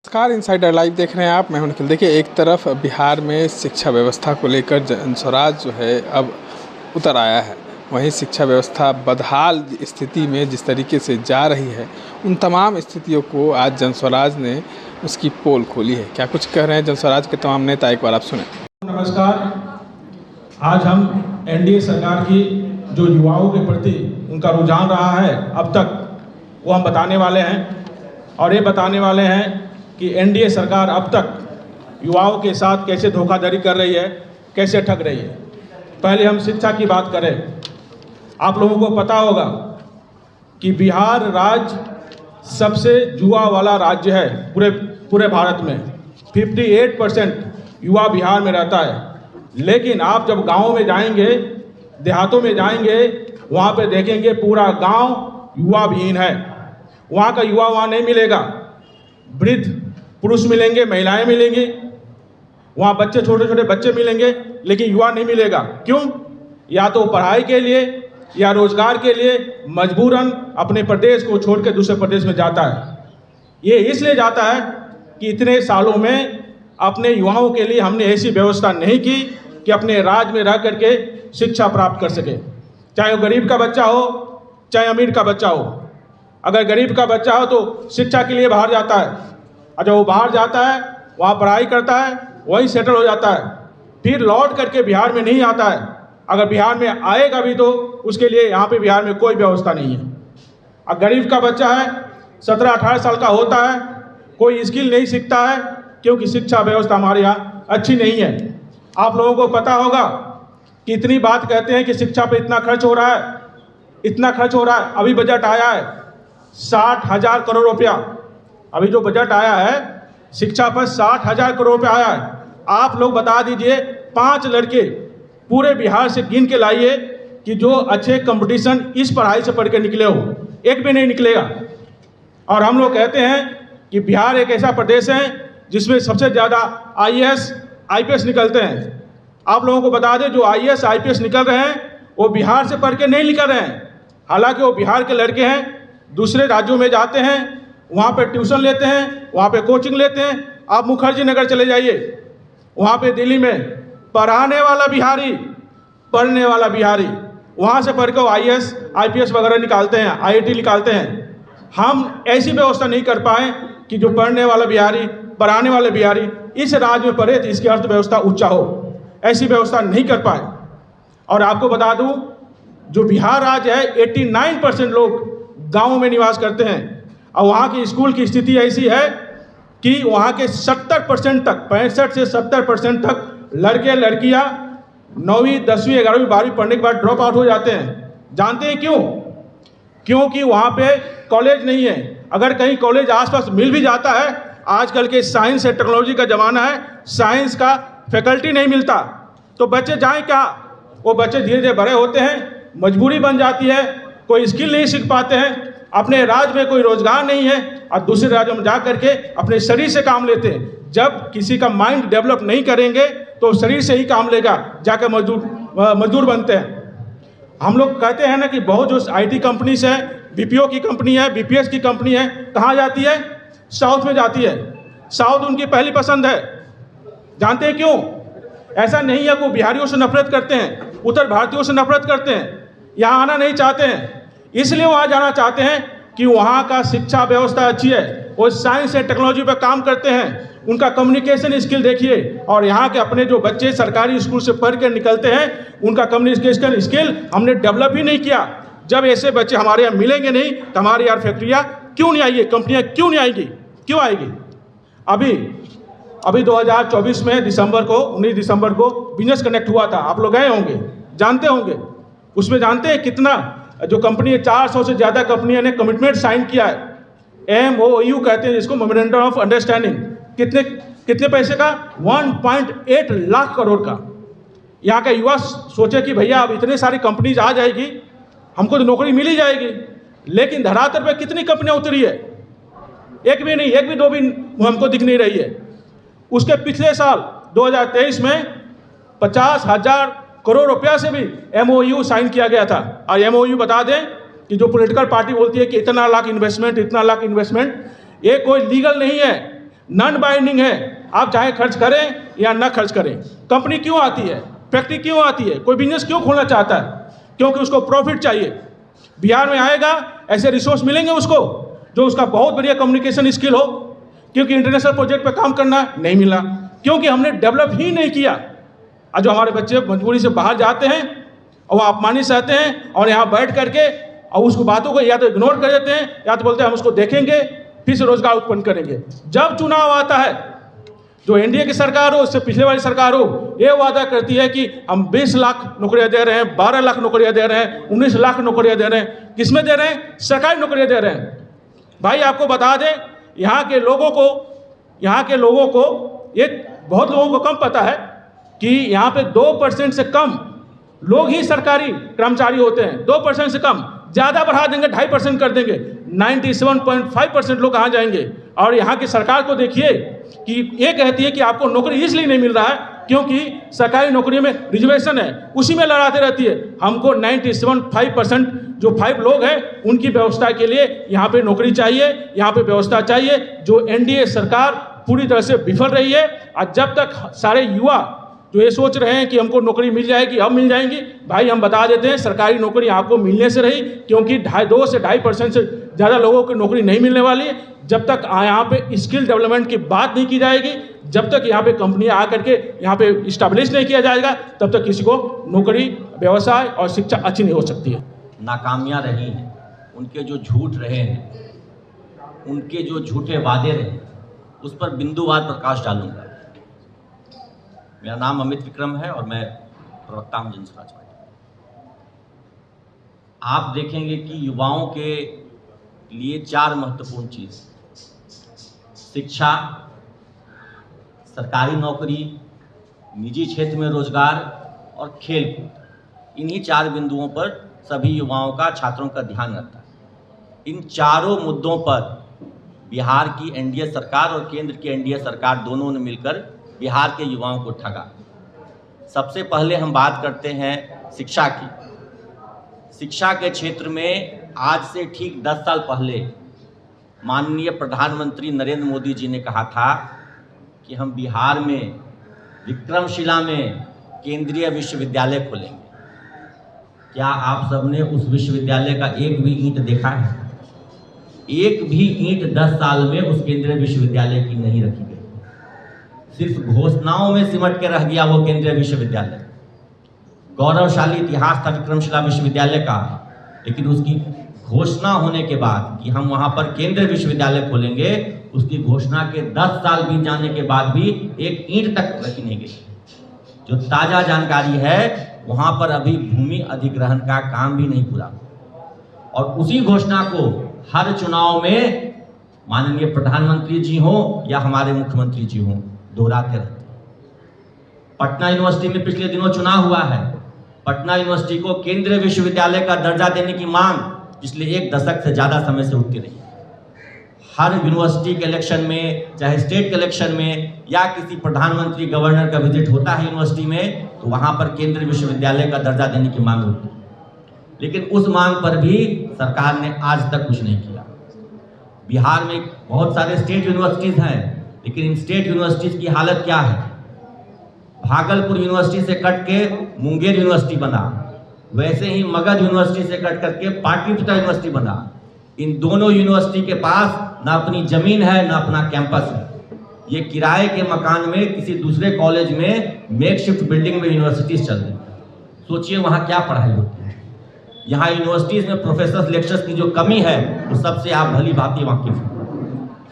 नमस्कार, insider live देख रहे हैं आप। मैं हूं निखिल। देखिए, एक तरफ बिहार में शिक्षा व्यवस्था को लेकर जनस्वराज जो है अब उतर आया है, वहीं शिक्षा व्यवस्था बदहाल स्थिति में जिस तरीके से जा रही है, उन तमाम स्थितियों को आज जनस्वराज ने उसकी पोल खोली है। क्या कुछ कह रहे हैं जनस्वराज के तमाम नेता, एक बार आप सुने। नमस्कार, आज हम एनडीए सरकार की जो युवाओं के प्रति उनका रुझान रहा है अब तक, वो हम बताने वाले हैं। और ये बताने वाले हैं कि एनडीए सरकार अब तक युवाओं के साथ कैसे धोखाधड़ी कर रही है, कैसे ठग रही है। पहले हम शिक्षा की बात करें। आप लोगों को पता होगा कि बिहार राज्य सबसे जुआ वाला राज्य है पूरे भारत में। 58% युवा बिहार में रहता है। लेकिन आप जब गाँव में जाएंगे, देहातों में जाएंगे, वहाँ पे देखेंगे पूरा गांव युवा विहीन है। वहाँ का युवा वहाँ नहीं मिलेगा। वृद्ध पुरुष मिलेंगे, महिलाएं मिलेंगी, वहाँ बच्चे, छोटे छोटे बच्चे मिलेंगे, लेकिन युवा नहीं मिलेगा। क्यों? या तो पढ़ाई के लिए या रोजगार के लिए मजबूरन अपने प्रदेश को छोड़ के दूसरे प्रदेश में जाता है। ये इसलिए जाता है कि इतने सालों में अपने युवाओं के लिए हमने ऐसी व्यवस्था नहीं की कि अपने राज्य में रह करके शिक्षा प्राप्त कर सके। चाहे वो गरीब का बच्चा हो, चाहे अमीर का बच्चा हो। अगर गरीब का बच्चा हो तो शिक्षा के लिए बाहर जाता है, और जब वो बाहर जाता है, वहाँ पढ़ाई करता है, वहीं सेटल हो जाता है, फिर लौट करके बिहार में नहीं आता है। अगर बिहार में आएगा भी तो उसके लिए यहाँ पे बिहार में कोई व्यवस्था नहीं है। अब गरीब का बच्चा है, 17-18 साल का होता है, कोई स्किल नहीं सीखता है, क्योंकि शिक्षा व्यवस्था हमारे यहाँ अच्छी नहीं है। आप लोगों को पता होगा कि इतनी बात कहते हैं कि शिक्षा पे इतना खर्च हो रहा है, इतना खर्च हो रहा है। अभी बजट आया है 60,000 करोड़ रुपया। अभी जो बजट आया है शिक्षा पर 60,000 करोड़ रुपया आया है। आप लोग बता दीजिए, 5 लड़के पूरे बिहार से गिन के लाइए कि जो अच्छे कंपटीशन इस पढ़ाई से पढ़ के निकले हो, एक भी नहीं निकलेगा। और हम लोग कहते हैं कि बिहार एक ऐसा प्रदेश है जिसमें सबसे ज़्यादा IAS IPS निकलते हैं। आप लोगों को बता दें, जो IAS IPS निकल रहे हैं वो बिहार से पढ़ के नहीं निकल रहे हैं। हालांकि वो बिहार के लड़के हैं, दूसरे राज्यों में जाते हैं, वहाँ पे ट्यूशन लेते हैं, वहाँ पे कोचिंग लेते हैं। आप मुखर्जी नगर चले जाइए, वहाँ पे दिल्ली में पढ़ाने वाला बिहारी, पढ़ने वाला बिहारी, वहाँ से पढ़ के वो IAS IPS वगैरह निकालते हैं, IIT निकालते हैं। हम ऐसी व्यवस्था नहीं कर पाए कि जो पढ़ने वाला बिहारी, पढ़ाने वाले बिहारी इस राज्य में पढ़े तो इसकी अर्थव्यवस्था ऊँचा हो। ऐसी व्यवस्था नहीं कर पाए। और आपको बता दूँ, जो बिहार राज्य है 89% लोग गाँव में निवास करते हैं। और वहाँ की स्कूल की स्थिति ऐसी है कि वहाँ के 70% तक, 65 से 70% तक लड़के लड़कियाँ 9वीं 10वीं 11वीं 12वीं पढ़ने के बाद ड्रॉप आउट हो जाते हैं। जानते हैं क्यों? क्योंकि वहाँ पे कॉलेज नहीं है। अगर कहीं कॉलेज आसपास मिल भी जाता है, आजकल के साइंस और टेक्नोलॉजी का ज़माना है, साइंस का फैकल्टी नहीं मिलता, तो बच्चे जाएँ क्या? वो बच्चे धीरे धीरे बड़े होते हैं, मजबूरी बन जाती है, कोई स्किल नहीं सीख पाते हैं, अपने राज्य में कोई रोजगार नहीं है, और दूसरे राज्यों में जा करके अपने शरीर से काम लेते हैं। जब किसी का माइंड डेवलप नहीं करेंगे तो शरीर से ही काम लेगा, जाकर मजदूर बनते हैं। हम लोग कहते हैं ना कि बहुत जो IT कंपनीज है, BPO की कंपनी है, BPS की कंपनी है, कहाँ जाती है? साउथ में जाती है। साउथ उनकी पहली पसंद है। जानते हैं क्यों? ऐसा नहीं है वो बिहारियों से नफरत करते हैं, उत्तर भारतीयों से नफरत करते हैं, यहाँ आना नहीं चाहते हैं। इसलिए वहाँ जाना चाहते हैं कि वहाँ का शिक्षा व्यवस्था अच्छी है, वो साइंस एंड टेक्नोलॉजी पर काम करते हैं, उनका कम्युनिकेशन स्किल देखिए। और यहाँ के अपने जो बच्चे सरकारी स्कूल से पढ़ कर निकलते हैं, उनका कम्युनिकेशन स्किल हमने डेवलप ही नहीं किया। जब ऐसे बच्चे हमारे यहाँ मिलेंगे नहीं तो हमारी यार फैक्ट्रियाँ क्यों नहीं आएगी, कंपनियाँ क्यों नहीं आएगी, क्यों आएगी? अभी 2024 में 19 दिसंबर को बिजनेस कनेक्ट हुआ था, आप लोग गए होंगे, जानते होंगे। उसमें जानते हैं कितना जो कंपनी, 400 से ज़्यादा कंपनियों ने कमिटमेंट साइन किया है। MOU कहते हैं जिसको, मेमोरेंडम ऑफ अंडरस्टैंडिंग। कितने पैसे का? 1.8 लाख करोड़ का। यहाँ का युवा सोचे कि भैया अब इतने सारी कंपनीज आ जाएगी, हमको तो नौकरी मिल ही जाएगी। लेकिन धरातल पे कितनी कंपनियाँ उतरी है? एक भी नहीं, एक भी दो भी हमको दिख नहीं रही है। उसके पिछले साल 2023 में 50,000 करोड़ रुपया से भी MOU साइन किया गया था। और MOU बता दें कि जो पॉलिटिकल पार्टी बोलती है कि इतना लाख इन्वेस्टमेंट, ये कोई लीगल नहीं है। नॉन बाइंडिंग है, आप चाहे खर्च करें या ना खर्च करें। कंपनी क्यों आती है, फैक्ट्री क्यों आती है, कोई बिजनेस क्यों खोलना चाहता है? क्योंकि उसको प्रॉफिट चाहिए। बिहार में आएगा, ऐसे रिसोर्स मिलेंगे उसको जो उसका बहुत बढ़िया कम्युनिकेशन स्किल हो, क्योंकि इंटरनेशनल प्रोजेक्ट पे काम करना नहीं मिला, क्योंकि हमने डेवलप ही नहीं किया। और जो हमारे बच्चे मजबूरी से बाहर जाते हैं और वो अपमानित रहते हैं और यहाँ बैठ करके और उसको बातों को या तो इग्नोर कर देते हैं या तो बोलते हैं हम उसको देखेंगे फिर से रोजगार उत्पन्न करेंगे। जब चुनाव आता है, जो एनडीए की सरकार हो, उससे पिछले वाली सरकार हो, ये वादा करती है कि हम 20 लाख नौकरियां दे रहे हैं, 12 लाख नौकरियां दे रहे हैं, 19 लाख नौकरियां दे रहे हैं। किसमें दे रहे हैं? सरकारी नौकरियां दे रहे हैं। भाई आपको बता दें, यहाँ के लोगों को ये बहुत लोगों को कम पता है कि यहाँ पे 2% से कम लोग ही सरकारी कर्मचारी होते हैं। 2% से कम, ज़्यादा बढ़ा देंगे 2.5% कर देंगे, 97.5% लोग कहाँ जाएंगे। और यहाँ की सरकार को देखिए कि ये कहती है कि आपको नौकरी इसलिए नहीं मिल रहा है क्योंकि सरकारी नौकरी में रिजर्वेशन है, उसी में लड़ाते रहती है। हमको 97.5% जो 5 लोग हैं उनकी व्यवस्था के लिए यहाँ पे नौकरी चाहिए, यहाँ पे व्यवस्था चाहिए, जो एनडीए सरकार पूरी तरह से विफल रही है। और जब तक सारे युवा जो ये सोच रहे हैं कि हमको नौकरी मिल जाएगी, अब मिल जाएंगी, भाई हम बता देते हैं सरकारी नौकरी आपको मिलने से रही, क्योंकि 2 से 2.5% से ज़्यादा लोगों को नौकरी नहीं मिलने वाली है। जब तक यहाँ पे स्किल डेवलपमेंट की बात नहीं की जाएगी, जब तक यहाँ पे कंपनियाँ आकर के यहाँ पे इस्टेब्लिश नहीं किया जाएगा, तब तक किसी को नौकरी, व्यवसाय और शिक्षा अच्छी नहीं हो सकती है। नाकामियाँ रही हैं, उनके जो झूठ रहे हैं, उनके जो झूठे वादे रहे, उस पर बिंदुवार प्रकाश डालूंगा। मेरा नाम अमित विक्रम है और मैं प्रवक्ता हूँ जनस्वराज पार्टी। आप देखेंगे कि युवाओं के लिए 4 महत्वपूर्ण चीज़: शिक्षा, सरकारी नौकरी, निजी क्षेत्र में रोजगार और खेल कूद। इन्हीं 4 बिंदुओं पर सभी युवाओं का, छात्रों का ध्यान रहता है। इन चारों मुद्दों पर बिहार की एनडीए सरकार और केंद्र की एनडीए सरकार दोनों ने मिलकर बिहार के युवाओं को ठगा। सबसे पहले हम बात करते हैं शिक्षा की। शिक्षा के क्षेत्र में आज से ठीक 10 साल पहले माननीय प्रधानमंत्री नरेंद्र मोदी जी ने कहा था कि हम बिहार में विक्रमशिला में केंद्रीय विश्वविद्यालय खोलेंगे। क्या आप सबने उस विश्वविद्यालय का एक भी ईंट देखा है? एक भी ईंट 10 साल में उस केंद्रीय विश्वविद्यालय की नहीं रखी गई। सिर्फ घोषणाओं में सिमट के रह गया वो केंद्रीय विश्वविद्यालय। गौरवशाली इतिहास था विक्रमशिला विश्वविद्यालय का, लेकिन उसकी घोषणा होने के बाद कि हम वहां पर केंद्रीय विश्वविद्यालय खोलेंगे, उसकी घोषणा के 10 साल बीत जाने के बाद भी एक ईंट तक रखी नहीं गई। जो ताजा जानकारी है, वहां पर अभी भूमि अधिग्रहण का काम भी नहीं पूरा, और उसी घोषणा को हर चुनाव में माननीय प्रधानमंत्री जी हो या हमारे मुख्यमंत्री जी हो दोहराते रहते हैं। पटना यूनिवर्सिटी में पिछले दिनों चुनाव हुआ है। पटना यूनिवर्सिटी को केंद्रीय विश्वविद्यालय का दर्जा देने की मांग पिछले 1 दशक से ज़्यादा समय से उठती रही। हर यूनिवर्सिटी के इलेक्शन में, चाहे स्टेट के इलेक्शन में या किसी प्रधानमंत्री गवर्नर का विजिट होता है यूनिवर्सिटी में, तो वहाँ पर केंद्रीय विश्वविद्यालय का दर्जा देने की मांग होती है। लेकिन उस मांग पर भी सरकार ने आज तक कुछ नहीं किया। बिहार में बहुत सारे स्टेट यूनिवर्सिटीज़ हैं, लेकिन इन स्टेट यूनिवर्सिटीज़ की हालत क्या है? भागलपुर यूनिवर्सिटी से कट के मुंगेर यूनिवर्सिटी बना, वैसे ही मगध यूनिवर्सिटी से कट करके पाटलिपुत्र यूनिवर्सिटी बना। इन दोनों यूनिवर्सिटी के पास ना अपनी ज़मीन है, ना अपना कैंपस है। ये किराए के मकान में किसी दूसरे कॉलेज में मेकशिफ्ट बिल्डिंग में यूनिवर्सिटीज़ चल रही है। सोचिए वहाँ क्या पढ़ाई होती है। यहाँ यूनिवर्सिटीज़ में प्रोफेसर लेक्चर्स की जो कमी है वो सबसे आप भली भांति वाकिफ हैं।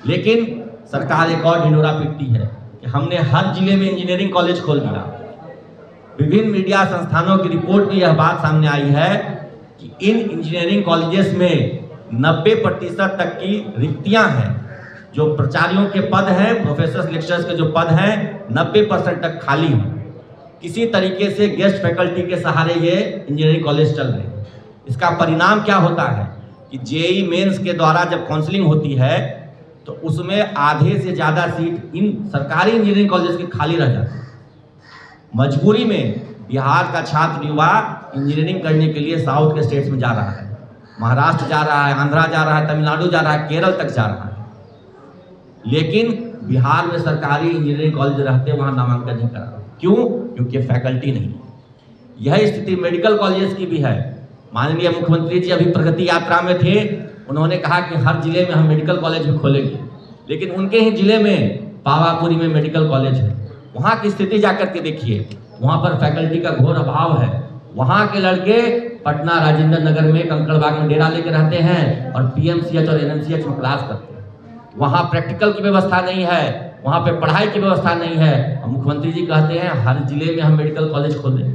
लेकिन सरकार एक और ढिंढोरा पीटती है कि हमने हर जिले में इंजीनियरिंग कॉलेज खोल दिया। विभिन्न मीडिया संस्थानों की रिपोर्ट में यह बात सामने आई है कि इन इंजीनियरिंग कॉलेजेस में 90% तक की रिक्तियां हैं। जो प्राचार्यों के पद हैं, प्रोफेसर लेक्चरर्स के जो पद हैं, 90% तक खाली हैं। किसी तरीके से गेस्ट फैकल्टी के सहारे ये इंजीनियरिंग कॉलेज चल रहे हैं। इसका परिणाम क्या होता है कि जेईई मेंस के द्वारा जब काउंसलिंग होती है तो उसमें आधे से ज़्यादा सीट इन सरकारी इंजीनियरिंग कॉलेज के खाली रह जाती है। मजबूरी में बिहार का छात्र युवा इंजीनियरिंग करने के लिए साउथ के स्टेट्स में जा रहा है, महाराष्ट्र जा रहा है, आंध्रा जा रहा है, तमिलनाडु जा रहा है, केरल तक जा रहा है। लेकिन बिहार में सरकारी इंजीनियरिंग कॉलेज रहते वहाँ नामांकन नहीं करा। क्यों? क्योंकि फैकल्टी नहीं है। यह स्थिति मेडिकल कॉलेजेस की भी है। माननीय मुख्यमंत्री जी अभी प्रगति यात्रा में थे, उन्होंने कहा कि हर जिले में हम मेडिकल कॉलेज भी खोलेंगे, लेकिन उनके ही जिले में पावापुरी में मेडिकल कॉलेज है। वहाँ की स्थिति जाकर के देखिए, वहाँ पर फैकल्टी का घोर अभाव है। वहाँ के लड़के पटना राजेंद्र नगर में कंकड़बाग में डेरा लेकर रहते हैं और पीएमसीएच और एनएमसीएच में क्लास करते हैं। वहाँ प्रैक्टिकल की व्यवस्था नहीं है, वहाँ पे पढ़ाई की व्यवस्था नहीं है। और मुख्यमंत्री जी कहते हैं हर जिले में हम मेडिकल कॉलेज खोल दें।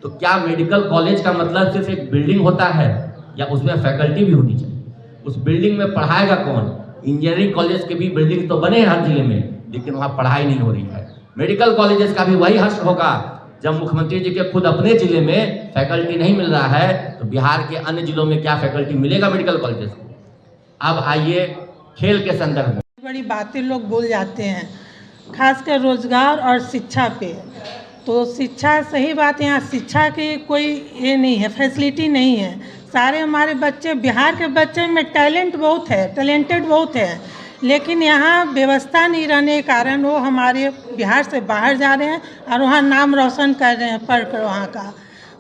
तो क्या मेडिकल कॉलेज का मतलब सिर्फ एक बिल्डिंग होता है, या उसमें फैकल्टी भी होनी चाहिए? उस बिल्डिंग में पढ़ाएगा कौन? इंजीनियरिंग कॉलेज के भी बिल्डिंग तो बने हैं हर जिले में, लेकिन वहाँ पढ़ाई नहीं हो रही है। मेडिकल कॉलेजेस का भी वही हश्र होगा जब मुख्यमंत्री जी के खुद अपने जिले में फैकल्टी नहीं मिल रहा है, तो बिहार के अन्य जिलों में क्या फैकल्टी मिलेगा मेडिकल कॉलेजेस को? अब आइए खेल के संदर्भ में। बड़ी बातें लोग बोल जाते हैं, खासकर रोजगार और शिक्षा पे। तो शिक्षा, सही बात है, यहाँ शिक्षा की कोई ये नहीं है, फैसिलिटी नहीं है। सारे हमारे बच्चे, बिहार के बच्चे में टैलेंट बहुत है, टैलेंटेड बहुत है, लेकिन यहाँ व्यवस्था नहीं रहने के कारण वो हमारे बिहार से बाहर जा रहे हैं और वहाँ नाम रोशन कर रहे हैं पढ़कर वहाँ का।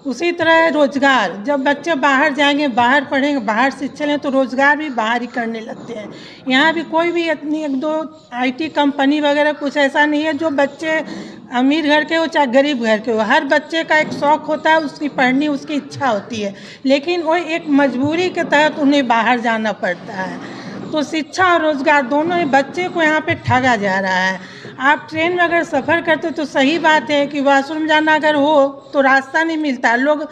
उसी तरह रोजगार, जब बच्चे बाहर जाएंगे, बाहर पढ़ेंगे, बाहर शिक्षा लें, तो रोजगार भी बाहर ही करने लगते हैं। यहाँ भी कोई भी इतनी एक दो आईटी कंपनी वगैरह कुछ ऐसा नहीं है जो बच्चे अमीर घर के हो चाहे गरीब घर के हो। हर बच्चे का एक शौक़ होता है, उसकी पढ़नी उसकी इच्छा होती है, लेकिन वो एक मजबूरी के तहत उन्हें बाहर जाना पड़ता है। तो शिक्षा और रोजगार दोनों ही बच्चे को यहाँ पे ठगा जा रहा है। आप ट्रेन में अगर सफ़र करते तो सही बात है कि वॉशरूम जाना अगर हो तो रास्ता नहीं मिलता, लोग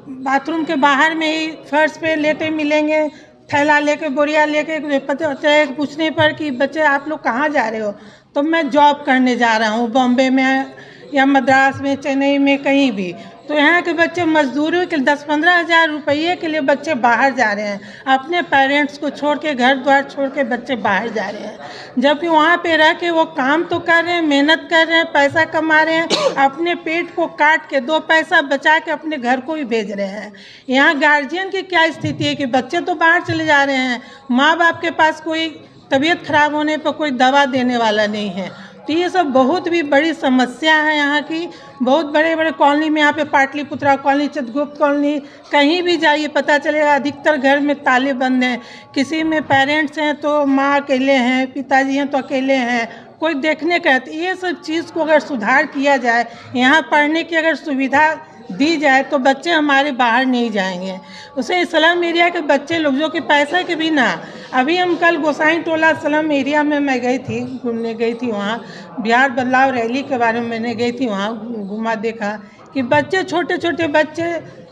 बाथरूम के बाहर में ही फर्श पे लेटे मिलेंगे, थैला लेके, बोरिया लेके, पता पूछने पर कि बच्चे आप लोग कहाँ जा रहे हो, तो मैं जॉब करने जा रहा हूँ बॉम्बे में या मद्रास में, चेन्नई में, कहीं भी। तो यहाँ के बच्चे मजदूरी के 10-15 हज़ार रुपये के लिए बच्चे बाहर जा रहे हैं, अपने पेरेंट्स को छोड़ के, घर द्वार छोड़ के बच्चे बाहर जा रहे हैं, जबकि वहाँ पे रह के वो काम तो कर रहे हैं, मेहनत कर रहे हैं, पैसा कमा रहे हैं, अपने पेट को काट के 2 पैसा बचा के अपने घर को भी भेज रहे हैं। यहाँ गार्जियन की क्या स्थिति है कि बच्चे तो बाहर चले जा रहे हैं, माँ बाप के पास कोई तबीयत खराब होने पर कोई दवा देने वाला नहीं है। तो ये सब बहुत भी बड़ी समस्या है यहाँ की। बहुत बड़े बड़े कॉलोनी में, यहाँ पे पाटलिपुत्रा कॉलोनी, चित्रगुप्त कॉलोनी, कहीं भी जाइए पता चलेगा अधिकतर घर में ताले बंद हैं। किसी में पेरेंट्स हैं तो माँ अकेले हैं, पिताजी हैं तो अकेले हैं, कोई देखने का। तो ये सब चीज़ को अगर सुधार किया जाए, यहाँ पढ़ने की अगर सुविधा दी जाए तो बच्चे हमारे बाहर नहीं जाएंगे। उसे स्लम एरिया के बच्चे लोग जो कि पैसे के बिना, अभी हम कल गोसाई टोला स्लम एरिया में मैं गई थी, घूमने गई थी, वहाँ बिहार बदलाव रैली के बारे में मैंने गई थी, वहाँ घुमा, देखा कि बच्चे, छोटे छोटे बच्चे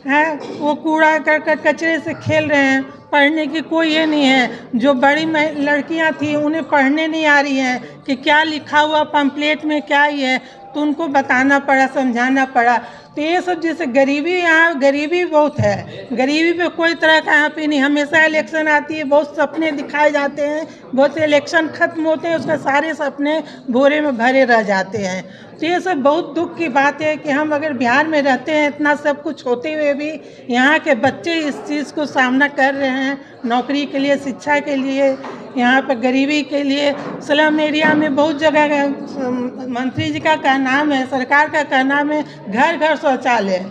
हैं, वो कूड़ा करकट कचरे से खेल रहे हैं, पढ़ने की कोई ये नहीं है। जो बड़ी लड़कियां थी उन्हें पढ़ने नहीं आ रही है कि क्या लिखा हुआ पम्पलेट में क्या ही है, तो उनको बताना पड़ा, समझाना पड़ा। तो ये सब, जैसे गरीबी, यहाँ गरीबी बहुत है, गरीबी पे कोई तरह का यहाँ पे नहीं। हमेशा इलेक्शन आती है, बहुत सपने दिखाए जाते हैं, बहुत से इलेक्शन खत्म होते हैं, उसके सारे सपने भोरे में भरे रह जाते हैं। तो ये सब बहुत दुख की बात है कि हम अगर बिहार में रहते हैं, इतना सब कुछ होते हुए भी यहाँ के बच्चे इस चीज़ को सामना कर रहे हैं, नौकरी के लिए, शिक्षा के लिए, यहाँ पर गरीबी के लिए। स्लम एरिया में बहुत जगह मंत्री जी का कहनाम है, सरकार का कहनाम है घर घर शौचालय।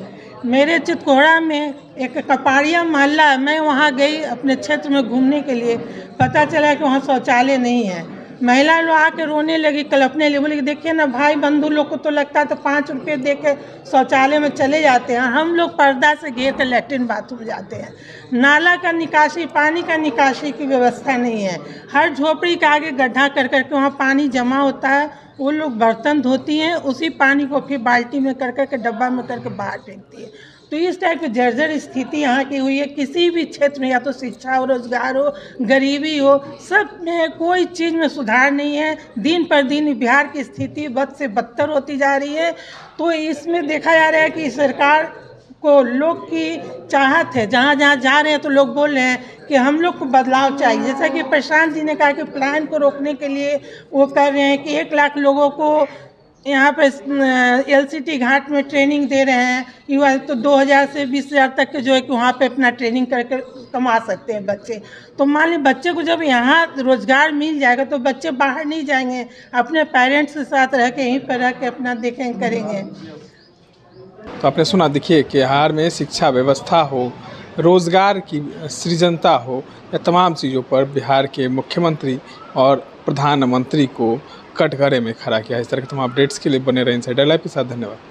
मेरे चितकोहरा में एक कपाड़िया मोहल्ला है, मैं वहाँ गई अपने क्षेत्र में घूमने के लिए, पता चला कि वहाँ शौचालय नहीं है। महिला लोग आके रोने लगी, कल्पने लगी, बोली देखिए ना भाई, बंधु लोग को तो लगता है तो 5 रुपये दे के शौचालय में चले जाते हैं, हम लोग पर्दा से घेर कर लैट्रिन बाथरूम जाते हैं। नाला का निकासी, पानी का निकासी की व्यवस्था नहीं है। हर झोपड़ी के आगे गड्ढा कर करके वहाँ पानी जमा होता है, वो लोग बर्तन धोती हैं, उसी पानी को फिर बाल्टी में कर करके डब्बा में करके बाहर फेंकती है। तो इस टाइप की जर्जर स्थिति यहाँ की हुई है। किसी भी क्षेत्र में, या तो शिक्षा हो, रोजगार हो, गरीबी हो, सब में कोई चीज़ में सुधार नहीं है। दिन पर दिन बिहार की स्थिति बद से बदतर होती जा रही है। तो इसमें देखा जा रहा है कि सरकार को लोग की चाहत है, जहाँ जहाँ जा रहे हैं तो लोग बोल रहे हैं कि हम लोग को बदलाव चाहिए। जैसा कि प्रशांत जी ने कहा कि प्लान को रोकने के लिए वो कर रहे हैं कि 1 लाख लोगों को यहाँ पे LCT घाट में ट्रेनिंग दे रहे हैं। युवा तो 2000 से 20,000 तक के जो है कि वहाँ पे अपना ट्रेनिंग करके कमा सकते हैं बच्चे। तो मान लीजिए बच्चे को जब यहाँ रोज़गार मिल जाएगा तो बच्चे बाहर नहीं जाएंगे, अपने पेरेंट्स के साथ रह के यहीं पर रह के अपना देखेंगे करेंगे। तो आपने सुना, देखिए कि बिहार में शिक्षा व्यवस्था हो, रोज़गार की सृजनता हो, या तमाम चीज़ों पर बिहार के मुख्यमंत्री और प्रधानमंत्री को कटघरे में खड़ा किया। इस तरह के तमाम अपडेट्स के लिए बने रहें इनसाइडर लाइव के साथ। धन्यवाद।